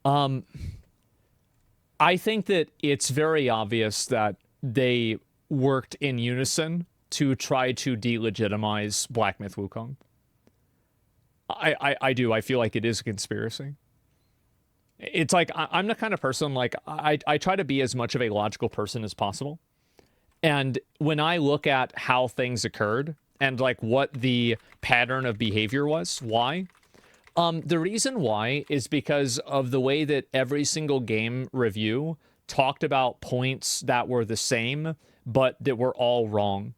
Um, I think that it's very obvious that they worked in unison to try to delegitimize Black Myth Wukong. I do. I feel like it is a conspiracy. It's like I'm the kind of person like I try to be as much of a logical person as possible. And when I look at how things occurred and like what the pattern of behavior was, why? The reason why is because of the way that every single game review talked about points that were the same, but that were all wrong.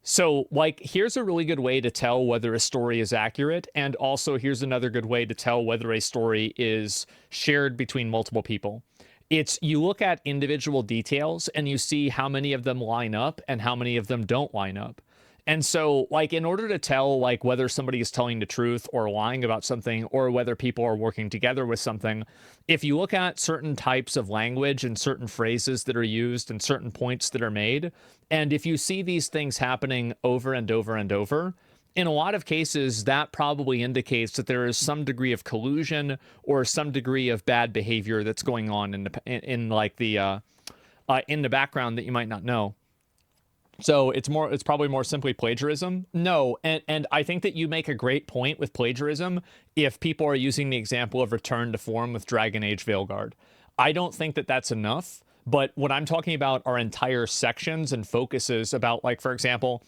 So, like, here's a really good way to tell whether a story is accurate, and also here's another good way to tell whether a story is shared between multiple people. It's you look at individual details and you see how many of them line up and how many of them don't line up. And so, like, in order to tell, like, whether somebody is telling the truth or lying about something, or whether people are working together with something, if you look at certain types of language and certain phrases that are used and certain points that are made, and if you see these things happening over and over and over, in a lot of cases, that probably indicates that there is some degree of collusion or some degree of bad behavior that's going on in the background that you might not know. So it's probably more simply plagiarism. No, and I think that you make a great point with plagiarism if people are using the example of Return to Form with Dragon Age Veilguard. I don't think that that's enough, but what I'm talking about are entire sections and focuses about, like, for example,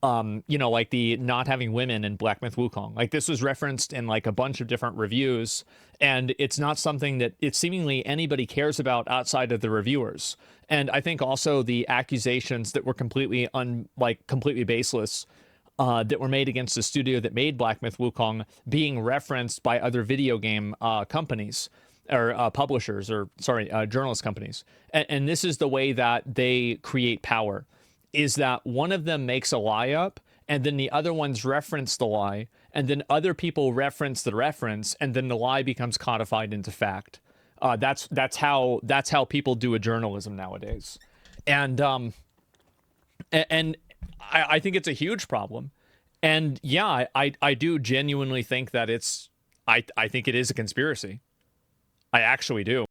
like the not having women in Black Myth Wukong. Like, this was referenced in like a bunch of different reviews, and it's not something that it seemingly anybody cares about outside of the reviewers. And I think also the accusations that were completely baseless, that were made against the studio that made Black Myth Wukong being referenced by other video game companies or publishers, or sorry, journalist companies. And this is the way that they create power, is that one of them makes a lie up, and then the other ones reference the lie, and then other people reference the reference, and then the lie becomes codified into fact. That's how people do a journalism nowadays, and I think it's a huge problem. And yeah, I do genuinely think that I think it is a conspiracy. I actually do.